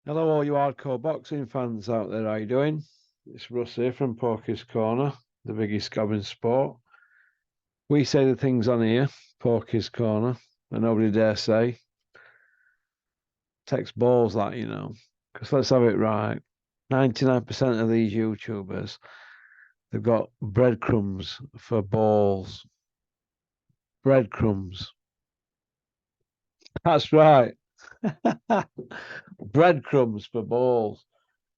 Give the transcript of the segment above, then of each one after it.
Hello, all you hardcore boxing fans out there. How you doing? It's Russ here from Porky's Corner, the biggest gob in sport. We say the things on here, Porky's Corner, and nobody dare say. Takes balls, that you know. Because let's have it right. 99% of these YouTubers, they've got breadcrumbs for balls. Breadcrumbs. That's right. Breadcrumbs for balls.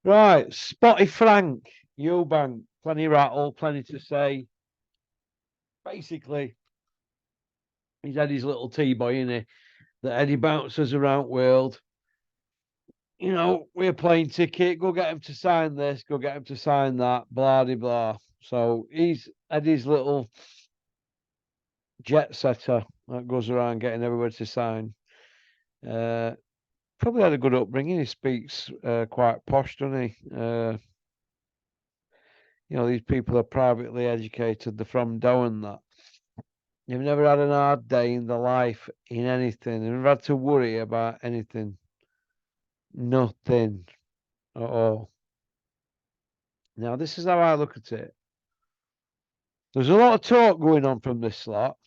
Right, Spotty Frank, Eubank, plenty rattle, plenty to say. Basically, he's had his little T-boy in it that Eddie bounces around world. You know, we're playing ticket, go get him to sign this, go get him to sign that, blah de blah. So he's Eddie's little jet setter that goes around getting everybody to sign. Uh, Probably had a good upbringing. He speaks quite posh, doesn't he? You know, these people are privately educated. They're from Doe and that. They've never had an hard day in their life in anything. They've never had to worry about anything. Nothing at all. Now, this is how I look at it. There's a lot of talk going on from this lot,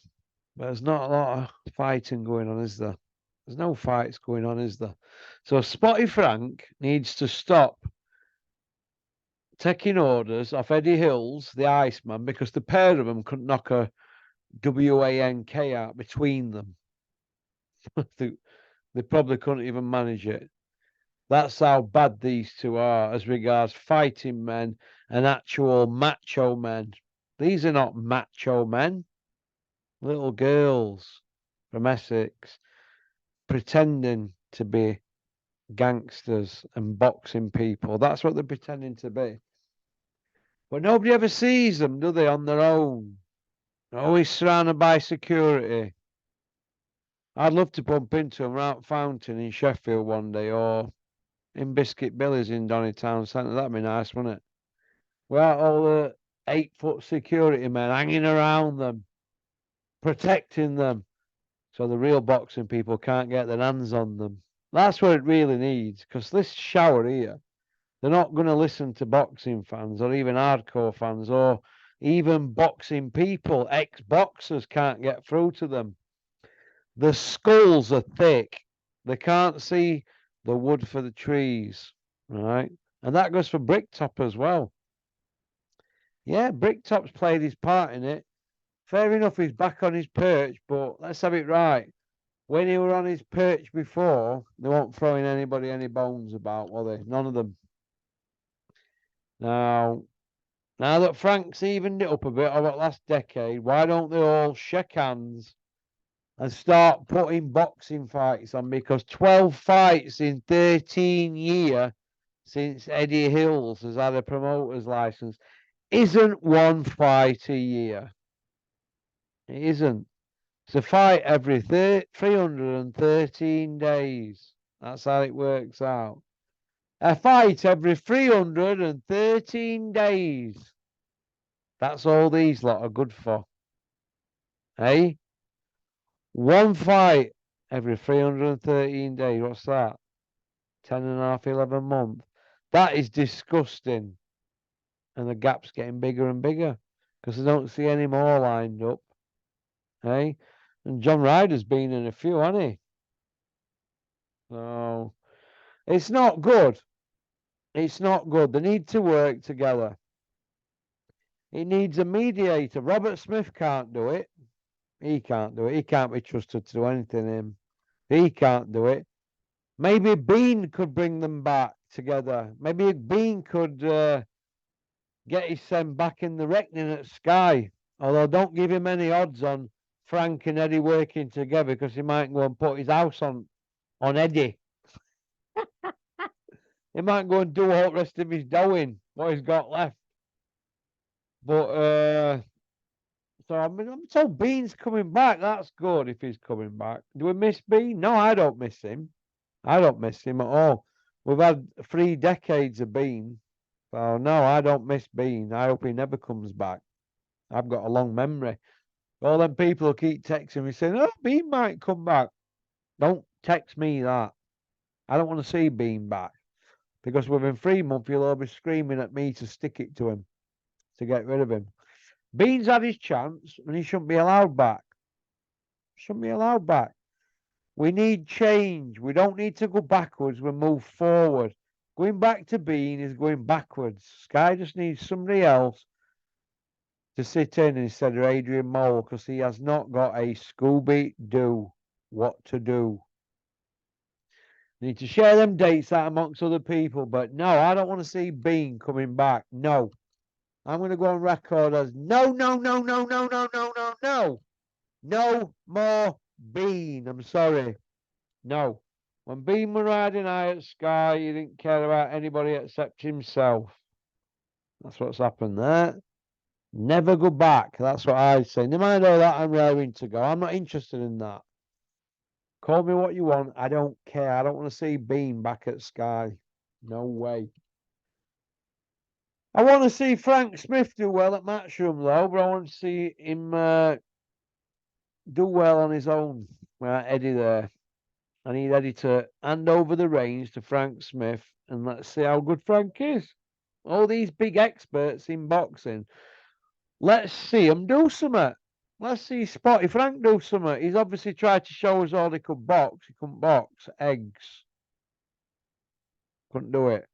but there's not a lot of fighting going on, is there? There's no fights going on, is there? So Spotty Frank needs to stop taking orders off Eddie Hills, the Iceman, because the pair of them couldn't knock a WANK out between them. They probably couldn't even manage it. That's how bad these two are as regards fighting men and actual macho men. These are not macho men, little girls from Essex pretending to be gangsters and boxing people. That's what they're pretending to be. But nobody ever sees them, do they, on their own? They're always surrounded by security. I'd love to bump into them around Fountain in Sheffield one day or in Biscuit Billy's in Donny Town Centre. That'd be nice, wouldn't it? Without all the 8-foot security men hanging around them, protecting them, so the real boxing people can't get their hands on them. That's what it really needs, because this shower here, they're not going to listen to boxing fans or even hardcore fans or even boxing people. Ex-boxers can't get through to them. The skulls are thick. They can't see the wood for the trees, right? And that goes for Bricktop as well. Yeah, Bricktop's played his part in it. Fair enough, he's back on his perch, but let's have it right. When he were on his perch before, they weren't throwing anybody any bones about, were they? None of them. Now, now that Frank's evened it up a bit over the last decade, why don't they all shake hands and start putting boxing fights on? Because 12 fights in 13 years since Eddie Hills has had a promoter's license isn't one fight a year. It isn't. It's a fight every 313 days. That's how it works out. A fight every 313 days. That's all these lot are good for. Hey? One fight every 313 days. What's that? 10 and a half, 11 months. That is disgusting. And the gap's getting bigger and bigger because I don't see any more lined up. Hey? And John Ryder's been in a few, hasn't he? So it's not good. It's not good. They need to work together. It needs a mediator. Robert Smith can't do it. He can't do it. He can't be trusted to do anything. Him. He can't do it. Maybe Bean could bring them back together. Maybe Bean could get his son back in the reckoning at Sky. Although don't give him any odds on Frank and Eddie working together because he might go and put his house on Eddie. He might go and do all the rest of his doing, what he's got left. But so I'm told Bean's coming back. That's good if he's coming back. Do we miss Bean? No, I don't miss him. I don't miss him at all. We've had 3 decades of Bean. So no, I don't miss Bean. I hope he never comes back. I've got a long memory. All them people who keep texting me saying, "Oh, Bean might come back." Don't text me that. I don't want to see Bean back. because within 3 months he'll all be screaming at me to stick it to him, to get rid of him. Bean's had his chance, and he shouldn't be allowed back. Shouldn't be allowed back. We need change. We don't need to go backwards. We move forward. Going back to Bean is going backwards. Sky just needs somebody else to sit in instead of Adrian Mole, because he has not got a Scooby-Doo what to do. Need to share them dates out amongst other people, but no, I don't want to see Bean coming back. No. I'm going to go on record as no, no, no, no, no, no, no, no, no. No more Bean. I'm sorry. No. When Bean was riding high at Sky, he didn't care about anybody except himself. That's what's happened there. Never go back. That's what I'd say. No matter that, I'm raring to go. I'm not interested in that. Call me what you want. I don't care. I don't want to see Bean back at Sky. No way. I want to see Frank Smith do well at Matchroom, though, but I want to see him do well on his own without Eddie there. I need Eddie to hand over the reins to Frank Smith, and let's see how good Frank is. All these big experts in boxing, let's see him do something. Let's see Spotty Frank do something. He's obviously tried to show us all he could box. He couldn't box. Eggs. Couldn't do it.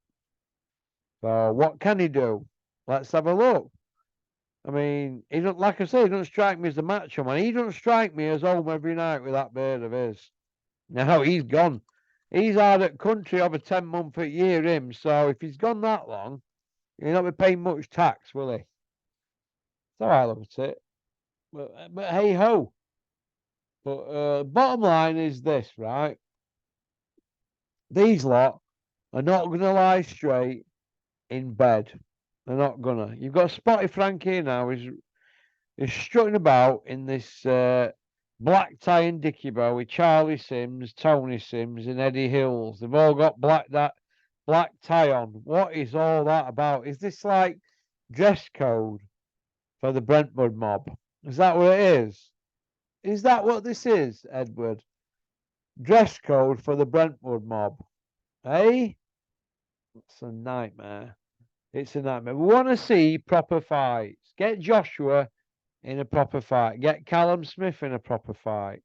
So what can he do? Let's have a look. I mean, he don't, like I say, he doesn't strike me as the macho man. He doesn't strike me as home every night with that beard of his. Now he's gone. He's hard at country over 10 months a year, him. So if he's gone that long, he'll not be paying much tax, will he? That's how I look at it. But hey ho. But bottom line is this, right? These lot are not going to lie straight in bed. They're not gonna. You've got Spotty Frank here now. He's strutting about in this black tie and dicky bow with Charlie Sims, Tony Sims, and Eddie Hills. They've all got black tie on. What is all that about? Is this like dress code for the Brentwood mob? Is that what it is? Is that what this is, Edward? Dress code for the Brentwood mob? Eh? It's a nightmare. It's a nightmare. We want to see proper fights. Get Joshua in a proper fight. Get Callum Smith in a proper fight.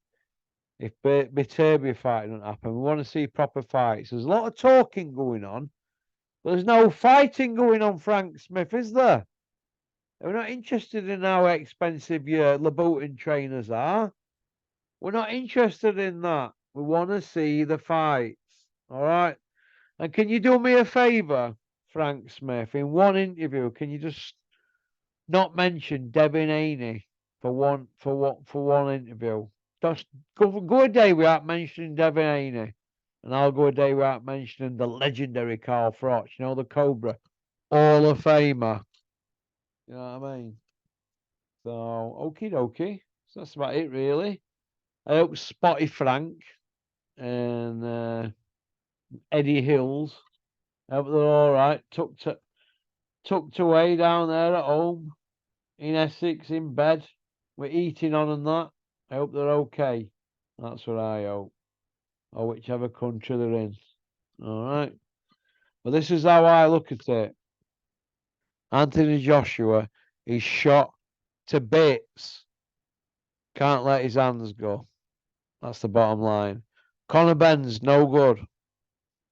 If Baturbia fight doesn't happen, we want to see proper fights. There's a lot of talking going on, but there's no fighting going on, Frank Smith, is there? We're not interested in how expensive your Louboutin trainers are. We're not interested in that. We want to see the fights. All right? And can you do me a favour, Frank Smith? In one interview, can you just not mention Devin Haney for one interview? Just go a day without mentioning Devin Haney, and I'll go a day without mentioning the legendary Carl Froch, you know, the Cobra Hall of Famer. You know what I mean? So okie dokie. So that's about it, really. I hope Spotty Frank and Eddie Hills, I hope they're all right. Tucked away down there at home in Essex in bed. We're eating on and that. I hope they're okay. That's what I hope. Or whichever country they're in. All right. But this is how I look at it. Anthony Joshua is shot to bits. Can't let his hands go. That's the bottom line. Conor Benn's no good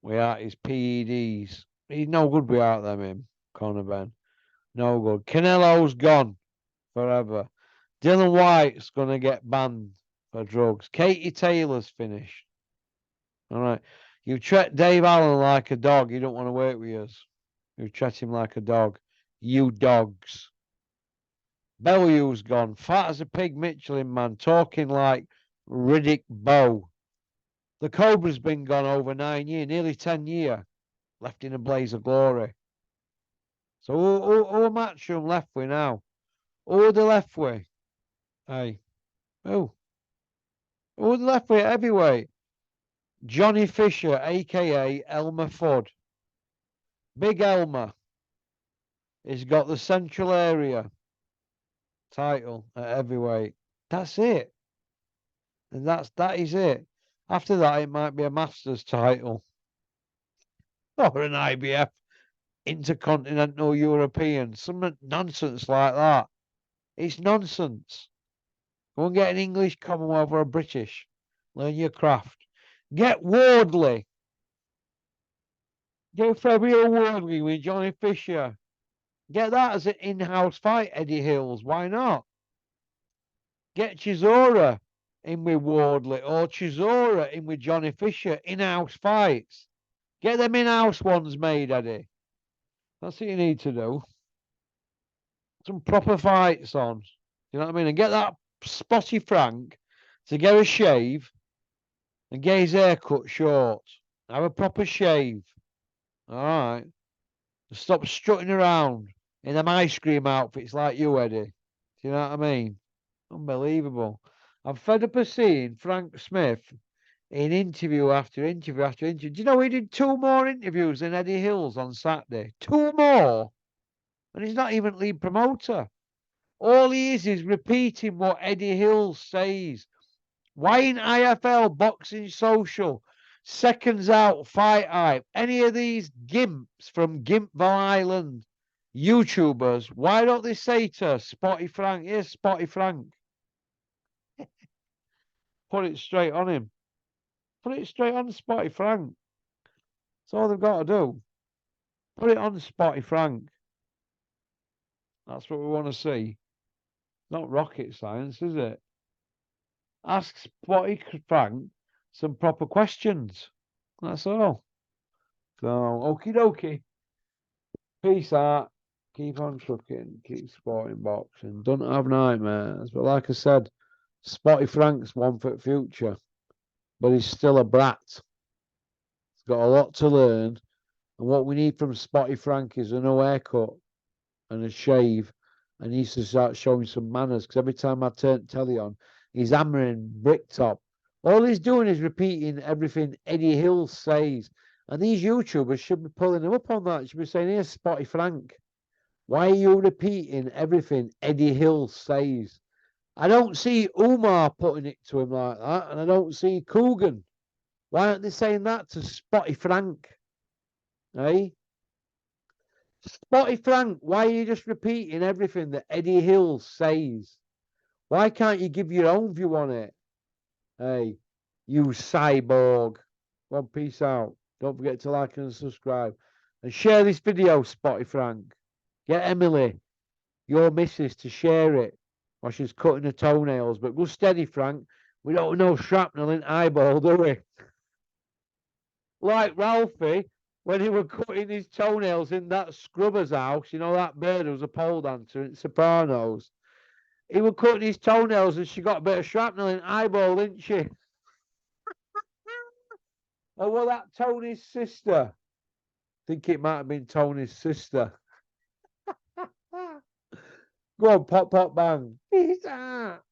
without his PEDs. He's no good without them, him, Conor Benn. No good. Canelo's gone forever. Dylan White's going to get banned for drugs. Katie Taylor's finished. All right. You treat Dave Allen like a dog. You don't want to work with us. You treat him like a dog. You dogs. Bellew's gone. Fat as a pig Michelin man. Talking like Riddick Bowe. The Cobra's been gone over 9 years. Nearly 10 years. Left in a blaze of glory. So who Matchroom left with now? Who are they left with? Hey. Who? Who are they left with heavyweight? Johnny Fisher, a.k.a. Elmer Fudd. Big Elmer. He's got the Central Area title at heavyweight. That's it. And that is it. After that, it might be a Masters title. or an IBF, Intercontinental European, some nonsense like that. It's nonsense. Go and get an English Commonwealth or a British. Learn your craft. Get Wardley. Get Fabio Wardley with Johnny Fisher. Get that as an in-house fight, Eddie Hills. Why not? Get Chisora in with Wardley or Chisora in with Johnny Fisher. In-house fights. Get them in-house ones made, Eddie. That's what you need to do. Some proper fights on. You know what I mean? And get that Spotty Frank to get a shave and get his hair cut short. Have a proper shave. All right. Stop strutting around in them ice cream outfits like you, Eddie. Do you know what I mean? Unbelievable. I'm fed up of seeing Frank Smith in interview after interview after interview. Do you know he did 2 more interviews than Eddie Hills on Saturday? 2 more. And he's not even lead promoter. All he is repeating what Eddie Hills says. Why in IFL, Boxing Social, Seconds Out, Fight Hype, any of these gimps from Gimpville Island, YouTubers, why don't they say to Spotty Frank, here's Spotty Frank. Put it straight on him. Put it straight on Spotty Frank. That's all they've got to do. Put it on Spotty Frank. That's what we want to see. Not rocket science, is it? Ask Spotty Frank some proper questions. That's all. So, okie dokie. Peace out. Keep on trucking. Keep sporting boxing. Don't have nightmares. But like I said, Spotty Frank's one for the future. But he's still a brat. He's got a lot to learn. And what we need from Spotty Frank is a no haircut and a shave. And he needs to start showing some manners. Because every time I turn telly on, he's hammering bricktop. All he's doing is repeating everything Eddie Hill says. And these YouTubers should be pulling him up on that. Should be saying, here's Spotty Frank. Why are you repeating everything Eddie Hill says? I don't see Umar putting it to him like that. And I don't see Coogan. Why aren't they saying that to Spotty Frank? Eh? Spotty Frank, why are you just repeating everything that Eddie Hill says? Why can't you give your own view on it? Hey, you cyborg. Well, peace out. Don't forget to like and subscribe. And share this video, Spotty Frank. Get Emily, your missus, to share it while she's cutting her toenails. But go steady, Frank. We don't know shrapnel in eyeball, do we? Like Ralphie, when he was cutting his toenails in that scrubber's house, you know, that bird who was a pole dancer in Sopranos. He was cutting his toenails and she got a bit of shrapnel in eyeball, didn't she? Oh, well, that Tony's sister. I think it might have been Tony's sister. Go on, pop, pop, bang. Peace out.